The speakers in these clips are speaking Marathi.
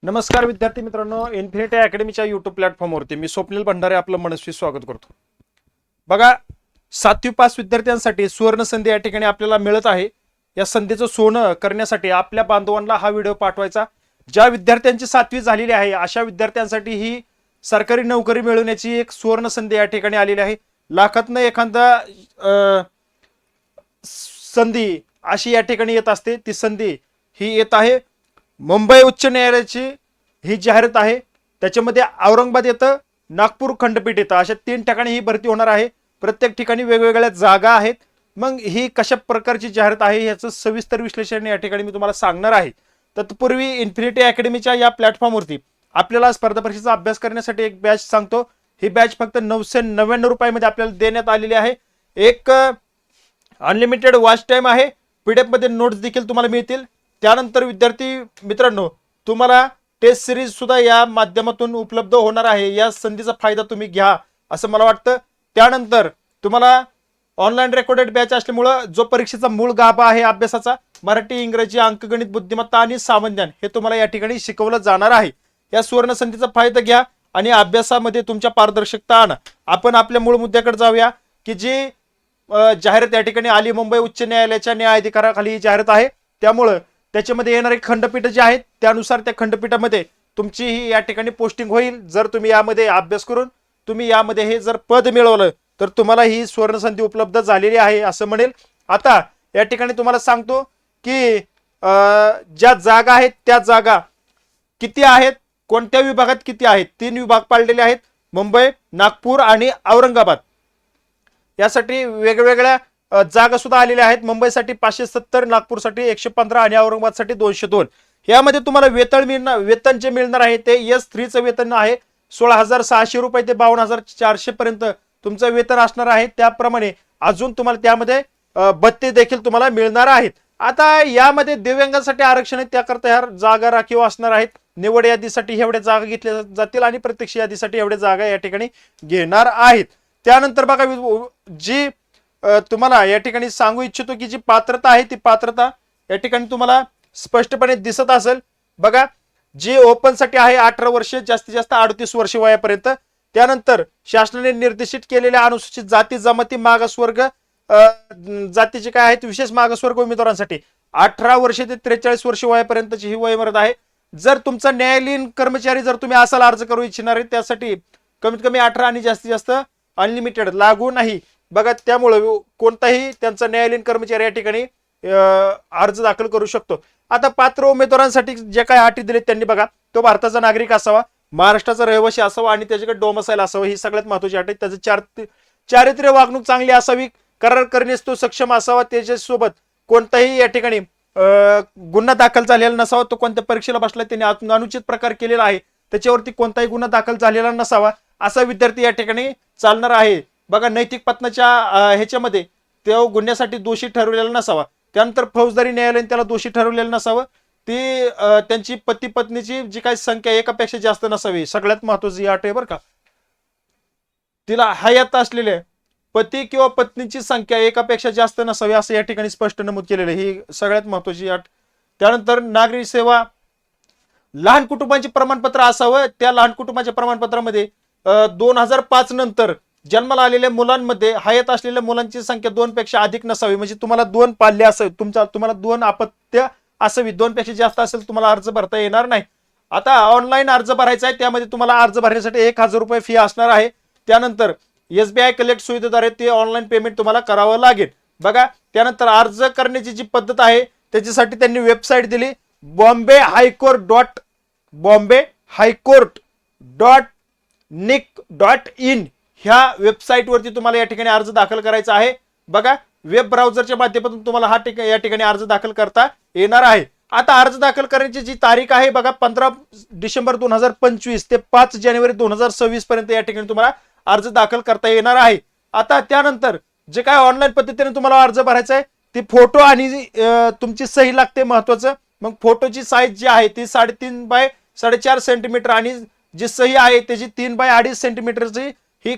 नमस्कार विद्यार्थी मित्रांनो, इन्फिनिटी अकॅडमीच्या यूट्यूब प्लॅटफॉर्मवरती मी स्वप्नील भंडारे आपलं मनस्वी स्वागत करतो. बघा, 7वी पास विद्यार्थ्यांसाठी सुवर्ण संधी या ठिकाणी आपल्याला मिळत आहे. या संधीचं सोनं करण्यासाठी आपल्या बांधवांना हा व्हिडिओ पाठवायचा. ज्या विद्यार्थ्यांची 7वी झालेली आहे अशा विद्यार्थ्यांसाठी ही सरकारी नोकरी मिळवण्याची एक सुवर्ण संधी या ठिकाणी आलेली आहे. लाखातनं एखादा संधी अशी या ठिकाणी येत असते. ती संधी ही येत आहे मुंबई उच्च न्यायालयाची ही जाहिरात आहे. त्याच्यामध्ये औरंगाबाद येतं, नागपूर खंडपीठ येतं, अशा 3 ठिकाणी ही भरती होणार आहे. प्रत्येक ठिकाणी वेगवेगळ्या जागा आहेत. मग ही कशा प्रकारची जाहिरात आहे याचं सविस्तर विश्लेषण या ठिकाणी मी तुम्हाला सांगणार आहे. तत्पूर्वी इन्फिनिटी अकॅडमीच्या या प्लॅटफॉर्मवरती आपल्याला स्पर्धा परीक्षेचा अभ्यास करण्यासाठी एक बॅच सांगतो. ही बॅच फक्त 999 रुपयामध्ये आपल्याला देण्यात आलेली आहे. एक अनलिमिटेड वॉच टाइम आहे. पीडीएफ मध्ये नोट्स देखील तुम्हाला मिळतील. त्यानंतर विद्यार्थी मित्रांनो, तुम्हाला टेस्ट सिरीज सुद्धा या माध्यमातून उपलब्ध होणार आहे. या संधीचा फायदा तुम्ही घ्या असं मला वाटतं. त्यानंतर तुम्हाला ऑनलाईन रेकॉर्डेड बॅच असल्यामुळं जो परीक्षेचा मूळ गाभा आहे अभ्यासाचा, मराठी, इंग्रजी, अंकगणित, बुद्धिमत्ता आणि सामान्यज्ञान हे तुम्हाला या ठिकाणी शिकवलं जाणार आहे. या सुवर्ण संधीचा फायदा घ्या आणि अभ्यासामध्ये तुमच्या पारदर्शकता आणा. आपण आपल्या मूळ मुद्द्याकडे जाऊया की जी जाहिरात या ठिकाणी आली, मुंबई उच्च न्यायालयाच्या न्यायाधिकाराखाली ही जाहिरात आहे. त्यामुळं त्याच्यामध्ये येणारे खंडपीठ जे आहेत त्यानुसार त्या खंडपीठामध्ये तुमची ही या ठिकाणी पोस्टिंग होईल. जर तुम्ही यामध्ये अभ्यास करून तुम्ही यामध्ये हे जर पद मिळवलं तर तुम्हाला ही सुवर्ण संधी उपलब्ध झालेली आहे असं म्हणेल. आता या ठिकाणी तुम्हाला सांगतो की ज्या जागा आहेत त्या जागा किती आहेत, कोणत्या विभागात किती आहेत. 3 विभाग पाडलेले आहेत, मुंबई, नागपूर आणि औरंगाबाद. यासाठी वेगवेगळ्या जागा सुद्धा आलेल्या आहेत. मुंबईसाठी 570, नागपूरसाठी 115 आणि औरंगाबादसाठी 202. यामध्ये तुम्हाला वेतन जे मिळणार आहे ते S3चं वेतन आहे 16,600 रुपये ते 52,400 पर्यंत तुमचं वेतन असणार आहे. त्याप्रमाणे अजून तुम्हाला त्यामध्ये भत्ते देखील तुम्हाला मिळणार आहेत. आता यामध्ये दिव्यांगांसाठी आरक्षण आहे, त्याकरता ह्या जागा राखीव असणार आहेत. निवड यादीसाठी एवढ्या जागा घेतल्या जातील आणि प्रत्यक्ष यादीसाठी एवढ्या जागा या ठिकाणी घेणार आहेत. त्यानंतर बघा, जी तुम्हाला या ठिकाणी सांगू इच्छितो की जी पात्रता आहे ती पात्रता या ठिकाणी तुम्हाला स्पष्टपणे दिसत असेल. बघा, जी ओपन साठी आहे 18 वर्ष, जास्तीत जास्त 38 वर्ष वयापर्यंत. त्यानंतर शासनाने निर्देशित केलेल्या अनुसूचित जाती, जमाती, मागासवर्ग जातीचे काय आहेत विशेष मागासवर्ग उमेदवारांसाठी 18 वर्ष ते 43 वर्ष वयापर्यंतची ही वयोमर्यादा आहे. जर तुमचा न्यायालयीन कर्मचारी जर तुम्ही असाल अर्ज करू इच्छिणारे, त्यासाठी कमीत कमी 18 आणि जास्तीत जास्त अनलिमिटेड लागू नाही. बघा, त्यामुळे कोणताही त्यांचा न्यायालयीन कर्मचारी या ठिकाणी अर्ज दाखल करू शकतो. आता पात्र उमेदवारांसाठी जे काही अटी दिलेत त्यांनी बघा, तो भारताचा नागरिक असावा, महाराष्ट्राचा रहिवासी असावा आणि त्याच्याकडे डोमसाईल असावं, ही सगळ्यात महत्वाची अट आहे. त्याचं चारित्र्य वागणूक चांगली असावी, करार करण्यास तो सक्षम असावा, त्याच्यासोबत कोणताही या ठिकाणी गुन्हा दाखल झालेला नसावा, तो कोणत्या परीक्षेला बसला त्यांनी अनुचित प्रकार केलेला आहे त्याच्यावरती कोणताही गुन्हा दाखल झालेला नसावा असा विद्यार्थी या ठिकाणी चालणार आहे. बघा, नैतिक पतनाच्या ह्याच्यामध्ये तो गुन्ह्यासाठी दोषी ठरवलेला नसावा. त्यानंतर फौजदारी न्यायालयाने त्याला दोषी ठरवलेलं नसावं. ती त्यांची पती पत्नीची जी काही संख्या एकापेक्षा जास्त नसावी, सगळ्यात महत्वाची अट आहे बरं का. तिला हयात असलेले पती किंवा पत्नीची संख्या एकापेक्षा जास्त नसावी असं या ठिकाणी स्पष्ट नमूद केलेलं आहे. ही सगळ्यात महत्वाची अट. त्यानंतर नागरी सेवा, लहान कुटुंबांचे प्रमाणपत्र असावं. त्या लहान कुटुंबाच्या प्रमाणपत्रामध्ये 2005 नंतर जन्माला आलेल्या मुलांमध्ये हयात असलेल्या मुलांची संख्या 2 पेक्षा अधिक नसावी. म्हणजे तुम्हाला 2 पाल्य असावी, तुम्हाला 2 अपत्य असावी. 2 पेक्षा जास्त असेल तुम्हाला अर्ज भरता येणार नाही. आता ऑनलाईन अर्ज भरायचा आहे, त्यामध्ये तुम्हाला अर्ज भरण्यासाठी 1,000 रुपये फी असणार आहे. त्यानंतर SBI कलेक्ट सुविधेद्वारे ते ऑनलाईन पेमेंट तुम्हाला करावं लागेल. बघा, त्यानंतर अर्ज करण्याची जी पद्धत आहे त्याच्यासाठी त्यांनी वेबसाईट दिली, bombay.nic.in ह्या वेबसाईट वरती तुम्हाला या ठिकाणी अर्ज दाखल करायचा आहे. बघा, वेब ब्राउझरच्या माध्यमातून तुम्हाला या ठिकाणी अर्ज दाखल करता येणार आहे. आता अर्ज दाखल करण्याची जी तारीख आहे बघा, 15 डिसेंबर 2025 ते 5 जानेवारी 2026 पर्यंत या ठिकाणी तुम्हाला अर्ज दाखल करता येणार आहे. आता त्यानंतर जे काय ऑनलाईन पद्धतीने तुम्हाला अर्ज भरायचा आहे ती फोटो आणि तुमची सही लागते, महत्वाचं. मग फोटोची साईज जी आहे ती 3.5 बाय 4.5 सेंटीमीटर आणि जी सही आहे त्याची 3 बाय 2.5 सेंटीमीटरची ही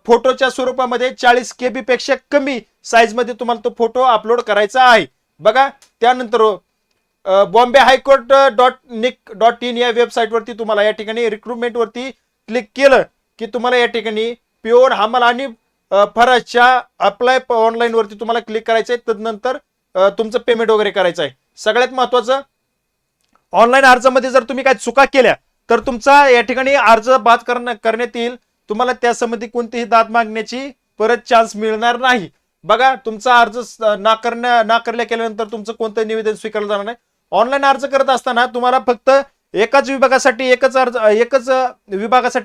फोटोच्या स्वरूपामध्ये 40 KB पेक्षा कमी साईज मध्ये तुम्हाला तो फोटो अपलोड करायचा आहे. बघा, त्यानंतर बॉम्बे हायकोर्ट .nic.in या वेबसाईटवरती तुम्हाला या ठिकाणी रिक्रुटमेंटवरती क्लिक केलं की तुम्हाला या ठिकाणी पिओन हमाल आणि फराजच्या अप्लाय ऑनलाईन वरती तुम्हाला क्लिक करायचंय. तदनंतर तुमचं पेमेंट वगैरे करायचं आहे. सगळ्यात महत्वाचं, ऑनलाईन अर्जामध्ये जर तुम्ही काही चुका केल्या तर तुमचा या ठिकाणी अर्ज बाद करण्यात येईल. तुम्हाला त्या संबंधी कोणतीही दाद मागण्याची परत चान्स मिळणार नाही. बघा, तुमचा अर्ज नाकारल्या केल्यानंतर तुमचं कोणतं निवेदन स्वीकारलं जाणार नाही. ऑनलाईन अर्ज करत असताना तुम्हाला फक्त एकच विभागासाठी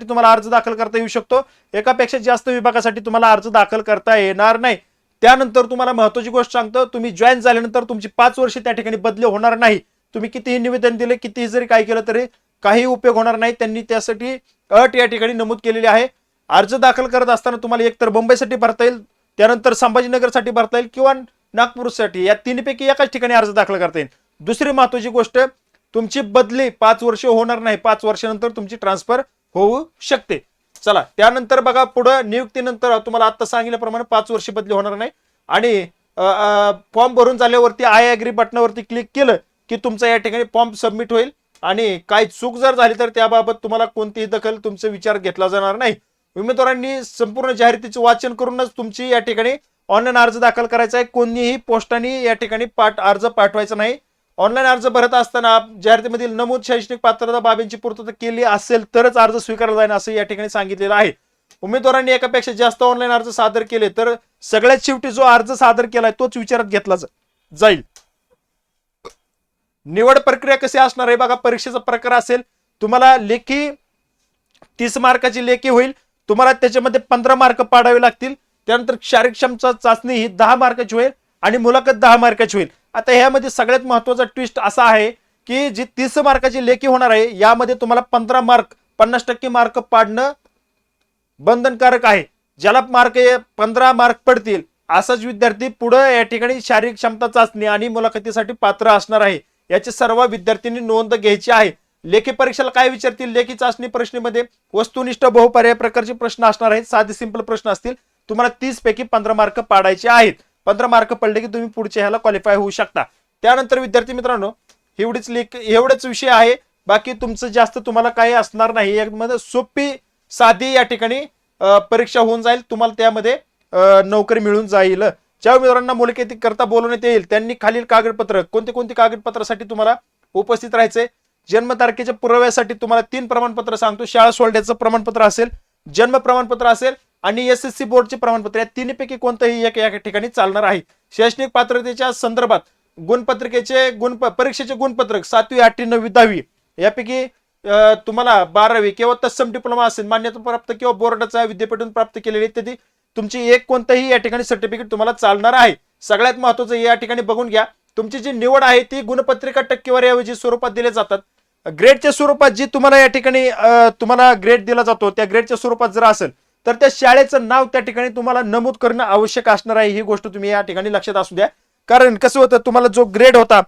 तुम्हाला अर्ज दाखल करता येऊ शकतो. एकापेक्षा जास्त विभागासाठी तुम्हाला अर्ज दाखल करता येणार नाही. त्यानंतर तुम्हाला महत्वाची गोष्ट सांगतो, तुम्ही जॉईन झाल्यानंतर तुमची 5 वर्ष त्या ठिकाणी बदली होणार नाही. तुम्ही कितीही निवेदन दिले, कितीही जरी काय केलं तरी काही उपयोग होणार नाही. त्यांनी त्यासाठी अट या ठिकाणी नमूद केलेली आहे. अर्ज दाखल करत असताना तुम्हाला एकतर मुंबईसाठी भरता येईल, त्यानंतर संभाजीनगरसाठी भरता येईल किंवा नागपूरसाठी, या तिन्हीपैकी एकाच ठिकाणी अर्ज दाखल करता येईल. दुसरी महत्वाची गोष्ट, तुमची बदली 5 वर्ष होणार नाही. 5 वर्षानंतर तुमची ट्रान्सफर होऊ शकते. चला, त्यानंतर बघा पुढे नियुक्तीनंतर तुम्हाला आता सांगितल्याप्रमाणे 5 वर्ष बदली होणार नाही. आणि फॉर्म भरून झाल्यावरती आय अग्री बटनावरती क्लिक केलं की तुमचा या ठिकाणी फॉर्म सबमिट होईल. आणि काही चूक जर झाली तर त्याबाबत तुम्हाला कोणतीही दखल, तुमचा विचार घेतला जाणार नाही. उमेदवारांनी संपूर्ण जाहिरातीचे वाचन करूनच तुमची या ठिकाणी ऑनलाईन अर्ज दाखल करायचा आहे. कोणीही पोस्टाने या ठिकाणी अर्ज पाठवायचा नाही. ऑनलाईन अर्ज भरत असताना जाहिरातीमधील नमूद शैक्षणिक पात्रता बाबींची पूर्तता केली असेल तरच अर्ज स्वीकारला जाईल असं या ठिकाणी सांगितलेलं आहे. उमेदवारांनी एकापेक्षा जास्त ऑनलाईन अर्ज सादर केले तर सगळ्यात शेवटी जो अर्ज सादर केलाय तोच विचारात घेतला जाईल. निवड प्रक्रिया कशी असणार आहे बघा. परीक्षेचा प्रकार असेल, तुम्हाला लेखी 30 मार्काची लेखी होईल. तुम्हाला त्याच्यामध्ये 15 मार्क पाडावे लागतील. त्यानंतर शारीरिक क्षमता चाचणी ही 10 मार्काची होईल आणि मुलाखत 10 मार्काची होईल. आता ह्यामध्ये सगळ्यात महत्वाचा ट्विस्ट असा आहे की जी 30 मार्काची लेखी होणार आहे यामध्ये तुम्हाला 15 मार्क 50% मार्क पाडणं बंधनकारक आहे. ज्याला 15 मार्क पडतील असाच विद्यार्थी पुढे या ठिकाणी शारीरिक क्षमता चाचणी आणि मुलाखतीसाठी पात्र असणार आहे. याची सर्व विद्यार्थ्यांनी नोंद घ्यायची आहे. लेखी परीक्षेला काय विचारतील, लेखी चाचणी प्रश्नामध्ये वस्तुनिष्ठ बहुपर्याय प्रकारचे प्रश्न असणार आहेत. साधे सिंपल प्रश्न असतील. तुम्हाला 30 पैकी 15 मार्क पाडायचे आहेत. 15 मार्क पडले की तुम्ही पुढच्या ह्याला क्वालिफाय होऊ शकता. त्यानंतर विद्यार्थी मित्रांनो, एवढेच विषय आहे. बाकी तुमचं जास्त तुम्हाला काही असणार नाही. यामध्ये सोपी साधी या ठिकाणी परीक्षा होऊन जाईल. तुम्हाला त्यामध्ये नोकरी मिळून जाईल. ज्या उमेदवारांना मुलाखती करता बोलवण्यात येईल त्यांनी खालील कागदपत्र, कोणते कागदपत्रासाठी तुम्हाला उपस्थित राहायचंय. जन्मतारखेच्या पुराव्यासाठी तुम्हाला 3 प्रमाणपत्र सांगतो. शाळा सोडण्याचं प्रमाणपत्र असेल, जन्म प्रमाणपत्र असेल आणि SSC बोर्डचे प्रमाणपत्र, या तिन्हीपैकी कोणतंही एक या ठिकाणी चालणार आहे. शैक्षणिक पात्रतेच्या संदर्भात परीक्षेचे गुणपत्रक 7वी, 8वी, 9वी, 10वी यापैकी तुम्हाला 12वी किंवा तत्सम डिप्लोमा असेल, मान्यता प्राप्त किंवा बोर्डाचा विद्यापीठातून प्राप्त केलेली इत्यादी तुमची एक कोणतंही या ठिकाणी सर्टिफिकेट तुम्हाला चालणार आहे. सगळ्यात महत्वाचं या ठिकाणी बघून घ्या, तुमची जी निवड आहे ती गुणपत्रिका टक्केवारीऐवजी स्वरूपात दिले जातात. ग्रेडच्या स्वरूपात जी तुम्हाला या ठिकाणी तुम्हाला ग्रेड दिला जातो त्या ग्रेडच्या स्वरूपात जर असेल तर त्या शाळेचं नाव त्या ठिकाणी तुम्हाला नमूद करणं आवश्यक असणार आहे. ही गोष्ट तुम्ही या ठिकाणी लक्षात असू द्या. कारण कसं होतं, तुम्हाला जो ग्रेड होता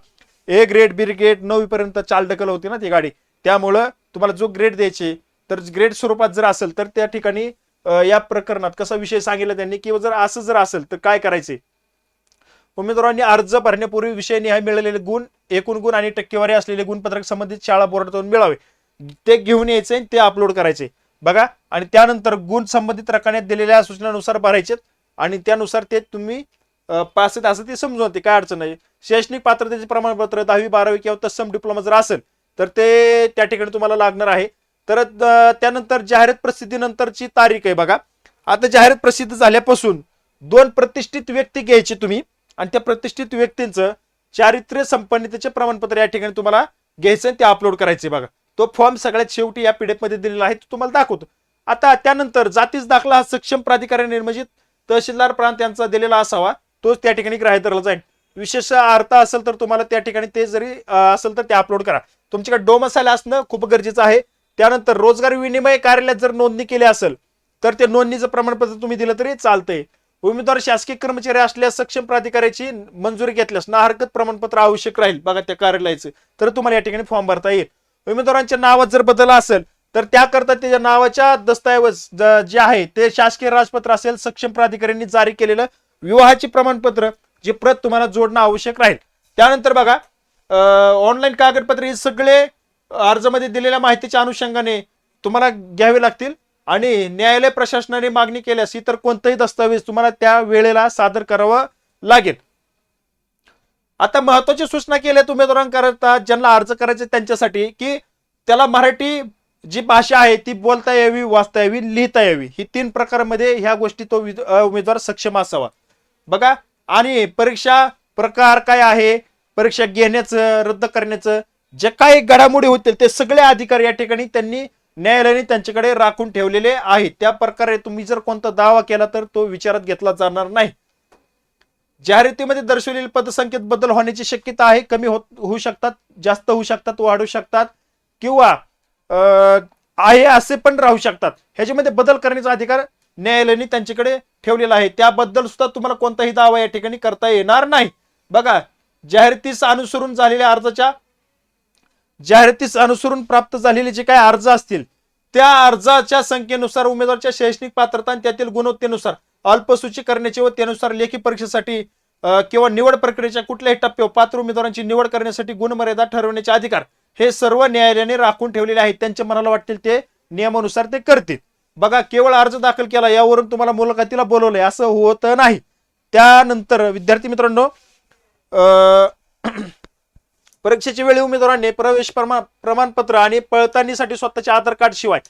A ग्रेड, B ग्रेड, 9वी पर्यंत चालढकल होती ना ती गाडी, त्यामुळं तुम्हाला जो ग्रेड द्यायचे तर ग्रेड स्वरूपात जर असेल तर त्या ठिकाणी या प्रकरणात कसा विषय सांगितला त्यांनी किंवा जर असेल तर काय करायचे. उमेदवारांनी अर्ज भरण्यापूर्वी विषयनिहाय मिळालेले गुण, एकूण गुण आणि टक्केवारी असलेले गुणपत्रक संबंधित शाळा बोर्डातून मिळावे ते घेऊन यायचे आणि ते अपलोड करायचे बघा. आणि त्यानंतर गुण संबंधित रकान्यात दिलेल्या सूचनानुसार भरायचे आणि त्यानुसार ते तुम्ही पास आहेत असं ते समजून होते, काय अडचण नाही. शैक्षणिक पात्रतेचे प्रमाणपत्र 10वी, 12वी किंवा तत्सम डिप्लोमा जर असेल तर ते त्या ठिकाणी तुम्हाला लागणार आहे. तर त्यानंतर जाहिरात प्रसिद्धीनंतरची तारीख आहे बघा. आता जाहिरात प्रसिद्ध झाल्यापासून 2 प्रतिष्ठित व्यक्ती घ्यायची तुम्ही आणि त्या प्रतिष्ठित व्यक्तींचं चारित्र्य संपन्नतेचे प्रमाणपत्र या ठिकाणी तुम्हाला घ्यायचं आणि ते अपलोड करायचे बघा. तो फॉर्म सगळ्यात शेवटी या PDF मध्ये दिलेला आहे, तो तुम्हाला दाखवतो. आता त्यानंतर जातीचा दाखला हा सक्षम प्राधिकाऱ्याने निर्मित तहसीलदार प्रांत यांचा दिलेला असावा, तोच त्या ठिकाणी ग्राह्य धरला जाईल. विशेष अर्थ असेल तर तुम्हाला त्या ठिकाणी ते जरी असेल तर ते अपलोड करा. तुमच्याकडे डोमसाईल असणं खूप गरजेचं आहे. त्यानंतर रोजगार विनिमय कार्यालयात जर नोंदणी केली असेल तर ते नोंदणीचं प्रमाणपत्र तुम्ही दिलं तरी चालतंय. उमेदवार शासकीय कर्मचारी असल्यास सक्षम प्राधिकाऱ्याची मंजुरी घेतल्यास ना हरकत प्रमाणपत्र आवश्यक राहील बघा त्या कार्यालयाचं, तर तुम्हाला या ठिकाणी फॉर्म भरता येईल. उमेदवारांच्या नावात जर बदल असेल तर त्याकरता त्याच्या नावाच्या दस्तऐवज जे आहे ते शासकीय राजपत्र असेल, सक्षम प्राधिकाऱ्यांनी जारी केलेलं विवाहाचे प्रमाणपत्र जी प्रत तुम्हाला जोडणं आवश्यक राहील. त्यानंतर बघा ऑनलाईन कागदपत्रे हे सगळे अर्जामध्ये दिलेल्या माहितीच्या अनुषंगाने तुम्हाला घ्यावे लागतील आणि न्यायालय प्रशासनाने मागणी केल्यास इतर कोणताही दस्तावेज तुम्हाला त्या वेळेला सादर करावं लागेल. आता महत्वाची सूचना केल्यात उमेदवारांकरता ज्यांना अर्ज करायचे त्यांच्यासाठी की त्याला मराठी जी भाषा आहे ती बोलता यावी, वाचता यावी, लिहिता यावी. ही 3 प्रकारामध्ये ह्या गोष्टी तो उमेदवार सक्षम असावा. बघा, आणि परीक्षा प्रकार काय आहे, परीक्षा घेण्याचं, रद्द करण्याचं जे काही घडामोडी होतील ते सगळे अधिकार या ठिकाणी त्यांनी न्यायालयाने त्यांच्याकडे राखून ठेवलेले आहेत. त्या प्रकारे तुम्ही जर कोणता दावा केला तर तो विचारात घेतला जाणार नाही. जाहिरातीमध्ये दर्शवलेल्या पदसंख्येत बदल होण्याची शक्यता आहे. कमी होऊ शकतात, जास्त होऊ शकतात, वाढू शकतात किंवा आहे असे पण राहू शकतात. ह्याच्यामध्ये बदल करण्याचा अधिकार न्यायालयाने त्यांच्याकडे ठेवलेला आहे. त्याबद्दल सुद्धा तुम्हाला कोणताही दावा या ठिकाणी करता येणार नाही. बघा, जाहिरातीस अनुसरून प्राप्त झालेले जे काही अर्ज असतील त्या अर्जाच्या संख्येनुसार उमेदवाराच्या शैक्षणिक पात्रता आणि त्यातील गुणवत्तेनुसार अल्पसूची करण्याची व त्यानुसार लेखी परीक्षेसाठी किंवा निवड प्रक्रियेच्या कुठल्याही टप्प्यावर पात्र उमेदवारांची निवड करण्यासाठी गुणमर्यादा ठरवण्याचे अधिकार हे सर्व न्यायालयाने राखून ठेवलेले आहेत. त्यांच्या मनाला वाटतील ते नियमानुसार ते करतील. बघा, केवळ अर्ज दाखल केला यावरून तुम्हाला मुलाखतीला बोलवलंय असं होत नाही. त्यानंतर विद्यार्थी मित्रांनो, परीक्षेच्या वेळी उमेदवारांनी प्रवेश प्रमाणपत्र आणि पडताळणीसाठी स्वतःचे आधार कार्ड शिवाय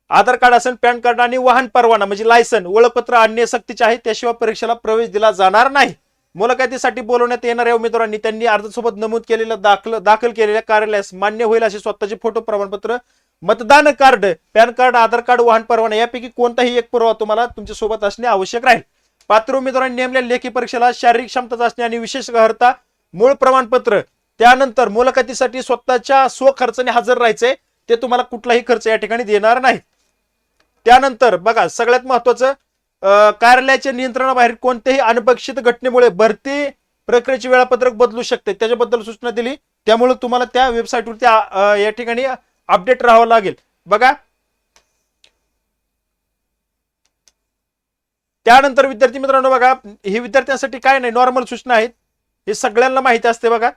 आधार कार्ड असेल, पॅन कार्ड आणि वाहन परवाना म्हणजे लायसन, ओळखपत्र आणणे सक्तीचे आहे. त्याशिवाय परीक्षेला प्रवेश दिला जाणार नाही. मुलाखतीसाठी बोलवण्यात येणाऱ्या उमेदवारांनी त्यांनी अर्जासोबत नमूद केलेल्या दाखल केलेल्या कार्यालयास मान्य होईल असे स्वतःचे फोटो प्रमाणपत्र, मतदान कार्ड, पॅन कार्ड, आधार कार्ड, वाहन परवाना यापैकी कोणताही एक पुरावा तुम्हाला तुमच्या सोबत असणे आवश्यक राहील. पात्र उमेदवारांनी नेमलेल्या लेखी परीक्षेला शारीरिक क्षमता चाचणी आणि विशेष अर्हता मूळ प्रमाणपत्र, त्यानंतर मुलाखतीसाठी स्वतःच्या स्वखर्चाने हजर राहायचे. ते तुम्हाला कुठलाही खर्च या ठिकाणी देणार नाही. त्यानंतर बघा, सगळ्यात महत्वाचं, कार्यालयाच्या नियंत्रणाबाहेर कोणत्याही अनपेक्षित घटनेमुळे भरती प्रक्रियेचे वेळापत्रक बदलू शकते त्याच्याबद्दल सूचना दिली. त्यामुळे तुम्हाला त्या वेबसाईटवरती या ठिकाणी अपडेट राहावं लागेल. बघा, त्यानंतर विद्यार्थी मित्रांनो, बघा, हे विद्यार्थ्यांसाठी काय नाही, नॉर्मल सूचना आहेत, हे सगळ्यांना माहिती असते. बघा,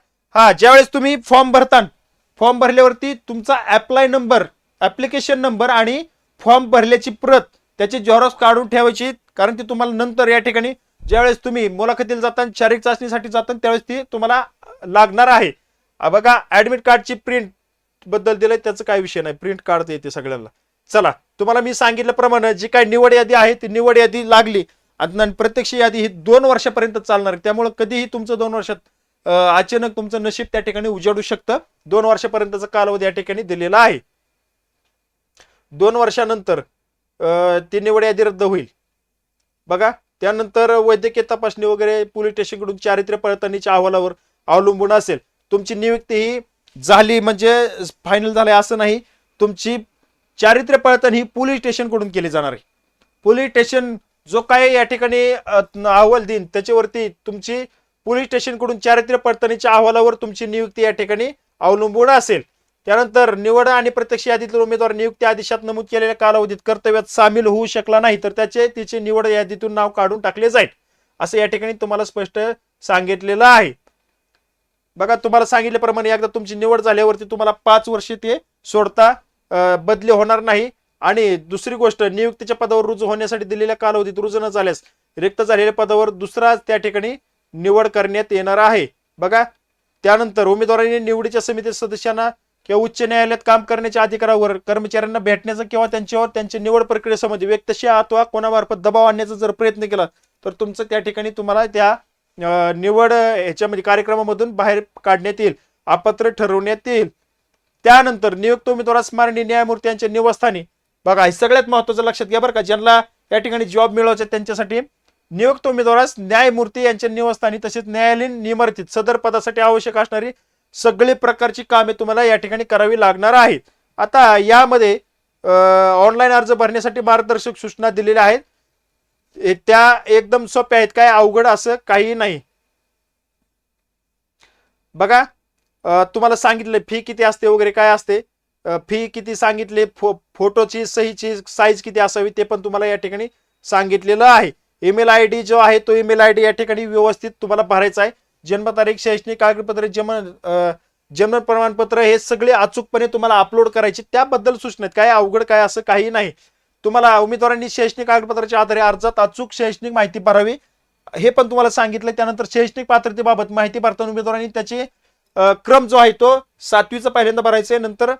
ज्यावेळेस तुम्ही फॉर्म भरल्यावरती तुमचा अप्लाय नंबर, ऍप्लिकेशन नंबर आणि फॉर्म भरल्याची प्रत त्याची झेरॉक्स काढून ठेवायची, कारण ती तुम्हाला नंतर या ठिकाणी ज्यावेळेस तुम्ही मुलाखतीला जाता, शारीरिक चाचणीसाठी जाता त्यावेळेस ती तुम्हाला लागणार आहे. बघा, ऍडमिट कार्डची प्रिंट बद्दल दिलंय, त्याचं काय विषय नाही, प्रिंट काढता येते सगळ्यांना. चला, तुम्हाला मी सांगितल्याप्रमाणे जी काही निवड यादी आहे ती निवड यादी लागली आणि प्रत्यक्ष यादी ही 2 वर्षापर्यंत चालणार आहे. त्यामुळे कधीही तुमचं 2 वर्षात अचानक तुमचं नशीब त्या ठिकाणी उजाडू शकतं. 2 वर्षापर्यंतचा कालावधी या ठिकाणी दिलेला आहे. 2 वर्षानंतर ती निवड यादी रद्द होईल. बघा, त्यानंतर वैद्यकीय तपासणी वगैरे पोलीस स्टेशनकडून चारित्र्य पडताळणीच्या अहवालावर अवलंबून असेल. तुमची नियुक्ती ही झाली म्हणजे फायनल झालंय असं नाही. तुमची चारित्र्य पडताळणी ही पोलीस स्टेशनकडून केली जाणार आहे. पोलीस स्टेशन जो काय या ठिकाणी अहवाल देईन त्याच्यावरती तुमची पोलीस स्टेशनकडून चारित्र्य पडताळणीच्या अहवालावर तुमची नियुक्ती या ठिकाणी अवलंबून असेल. त्यानंतर निवड आणि प्रत्यक्ष यादीतील उमेदवार नियुक्ती आदेशात नमूद केलेल्या कालावधीत कर्तव्यात सामील होऊ शकला नाही तर तिचे निवड यादीतून नाव काढून टाकले जाईल असं या ठिकाणी तुम्हाला स्पष्ट सांगितलेलं आहे. बघा, तुम्हाला सांगितल्याप्रमाणे एकदा तुमची निवड झाल्यावरती तुम्हाला 5 वर्ष ते सोडता बदली होणार नाही. आणि दुसरी गोष्ट, नियुक्तीच्या पदावर रुजू होण्यासाठी दिलेल्या कालावधीत रुजू न झाल्यास रिक्त झालेल्या पदावर दुसरा त्या ठिकाणी निवड करण्यात येणार आहे. बघा, त्यानंतर उमेदवारांनी निवडीच्या समिती सदस्यांना किंवा उच्च न्यायालयात काम करण्याच्या अधिकारावर कर्मचाऱ्यांना भेटण्याचा किंवा त्यांच्यावर त्यांच्या निवड प्रक्रियेसंबंधी व्यक्तिशः अथवा कोणामार्फत दबाव आणण्याचा जर प्रयत्न केला तर तुमचं त्या ठिकाणी तुम्हाला त्या निवड ह्याच्यामध्ये कार्यक्रमामधून बाहेर काढण्यात येईल, अपात्र ठरवण्यात येईल. त्यानंतर नियुक्त उमेदवारास माननीय न्यायमूर्ती यांच्या निवासस्थानी, बघा हे सगळ्यात महत्वाचं लक्षात घ्या बरं का, ज्यांना या ठिकाणी जॉब मिळवायचा त्यांच्यासाठी नियुक्त उमेदवारास न्यायमूर्ती यांच्या निवासस्थानी तसेच न्यायालयीन निमर्तीत सदर पदासाठी आवश्यक असणारी सगळी प्रकारची कामे तुम्हाला या ठिकाणी करावी लागणार आहेत. आता यामध्ये ऑनलाईन अर्ज भरण्यासाठी मार्गदर्शक सूचना दिलेल्या आहेत. त्या एकदम सोप्या आहेत, काय अवघड असं काही नाही. बघा, तुम्हाला सांगितलं फी किती असते वगैरे काय असते, फी किती सांगितले, फोटोची सहीची साईज किती असावी ते पण तुम्हाला या ठिकाणी सांगितलेलं आहे. ईमेल आय डी जो आहे तो ईमेल आय डी या ठिकाणी व्यवस्थित तुम्हाला भरायचा आहे. जन्मतारीख, शैक्षणिक कागदपत्रे, जन्म प्रमाणपत्र हे सगळे अचूकपणे तुम्हाला अपलोड करायचे. त्याबद्दल सूचना काय अवघड काय असं काही नाही. तुम्हाला उमेदवारांनी शैक्षणिक कागदपत्राच्या आधारे अर्जात अचूक शैक्षणिक माहिती भरावी हे पण तुम्हाला सांगितलं. त्यानंतर शैक्षणिक पात्रतेबाबत माहिती भरताना उमेदवारांनी त्याचे क्रम जो आहे तो 7वीचं पहिल्यांदा भरायचं, नंतर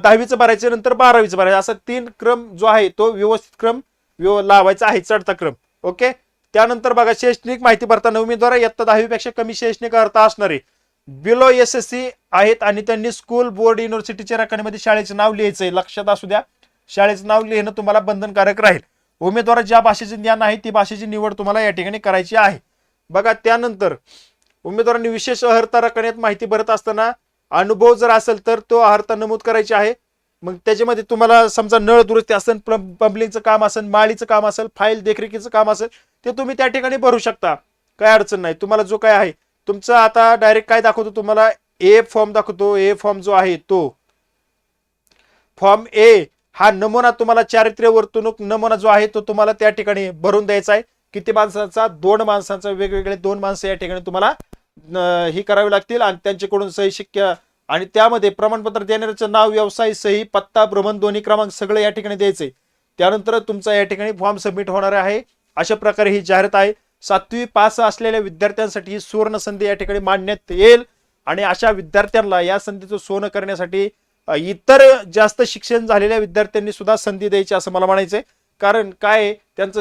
10वीचं भरायचं, नंतर 12वीचं भरायचं, असा 3 क्रम जो आहे तो व्यवस्थित क्रम लावायचा आहे, चढता क्रम. ओके. त्यानंतर बघा शैक्षणिक माहिती भरताना उमेदवार इयत्ता 10वी पेक्षा कमी शैक्षणिक अर्हता असणारे बिलो SSC आहेत आणि त्यांनी स्कूल, बोर्ड, युनिव्हर्सिटीच्या रकान्यामध्ये शाळेचं नाव लिहायचंय. लक्षात असू द्या, शाळेचं नाव लिहिणं तुम्हाला बंधनकारक राहील. उमेदवार ज्या भाषेचे ज्ञान आहे ती भाषेची निवड तुम्हाला या ठिकाणी करायची आहे. बघा त्यानंतर उमेदवारांनी विशेष अर्हता रकान्यात माहिती भरत असताना अनुभव जर असेल तर तो अर्हता नमूद करायची आहे. मग त्याच्यामध्ये तुम्हाला समजा नळ दुरुस्ती असेल, प्लंबिंगचं काम असेल, माळीचं काम असेल, फाईल देखरेखीचं काम असेल, ते तुम्ही त्या ठिकाणी भरू शकता. काय अडचण नाही. तुम्हाला जो काय आहे तुमचं आता डायरेक्ट काय दाखवतो तुम्हाला, ए फॉर्म दाखवतो. ए फॉर्म जो आहे तो फॉर्म ए हा नमुना तुम्हाला चारित्र्य वर्तणूक नमुना जो आहे तो तुम्हाला त्या ठिकाणी भरून द्यायचा आहे. किती माणसांचा? 2 माणसांचा. वेगवेगळे 2 माणसं या ठिकाणी तुम्हाला ही करावी लागतील आणि त्यांच्याकडून सही शिक्का आणि त्यामध्ये प्रमाणपत्र देणाऱ्याचं नाव, व्यवसाय, सही, पत्ता, भ्रमणध्वनी क्रमांक सगळं या ठिकाणी द्यायचंय. त्यानंतर तुमचा या ठिकाणी फॉर्म सबमिट होणार आहे. अशा प्रकारे ही जाहिरात आहे. 7वी पास असलेल्या विद्यार्थ्यांसाठी ही सुवर्ण संधी या ठिकाणी मांडण्यात येईल आणि अशा विद्यार्थ्यांना या संधीचं सोनं करण्यासाठी इतर जास्त शिक्षण झालेल्या विद्यार्थ्यांनी सुद्धा संधी द्यायची असं मला म्हणायचंय. कारण काय त्यांचं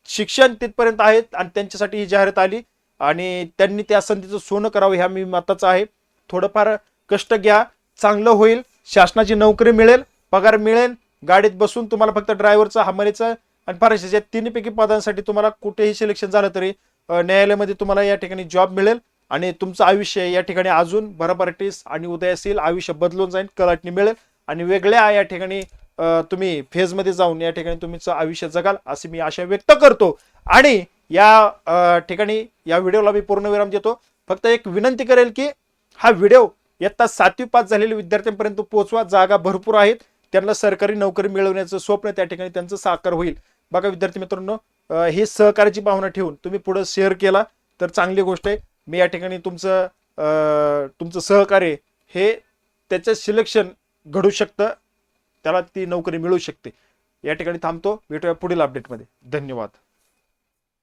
शिक्षण तिथपर्यंत आहे आणि त्यांच्यासाठी ही जाहिरात आली आणि त्यांनी त्या संधीचं सोनं करावं ह्या मी मताचं आहे. थोडंफार कष्ट घ्या, चांगलं होईल. शासनाची नोकरी मिळेल, पगार मिळेल, गाडीत बसून तुम्हाला फक्त ड्रायव्हरचा, हमालीचा आणि फारशीच्या 3पैकी पदांसाठी तुम्हाला कुठेही सिलेक्शन झालं तरी न्यायालयामध्ये तुम्हाला या ठिकाणी जॉब मिळेल आणि तुमचं आयुष्य या ठिकाणी अजून भरभराटीस आणि उदयास आयुष्य बदलून जाईल, कलाटणी मिळेल आणि वेगळ्या या ठिकाणी तुम्ही फेजमध्ये जाऊन या ठिकाणी तुमचं आयुष्य जगाल अशी मी आशा व्यक्त करतो. आणि या ठिकाणी या व्हिडिओला मी पूर्णविराम देतो. फक्त एक विनंती करेल की हा व्हिडिओ इयत्ता 7वी पास झालेल्या विद्यार्थ्यांपर्यंत पोहोचवा. जागा भरपूर आहेत, त्यांना सरकारी नोकरी मिळवण्याचं स्वप्न त्या ठिकाणी त्यांचं साकार होईल. बघा विद्यार्थी मित्रांनो, ही सहकार्याची भावना ठेवून तुम्ही पुढे शेअर केला तर चांगली गोष्ट आहे. मी या ठिकाणी तुमचं सहकार्य हे त्याचं सिलेक्शन घडू शकतं, त्याला ती नोकरी मिळू शकते. या ठिकाणी थांबतो. भेटूया पुढील अपडेटमध्ये. धन्यवाद.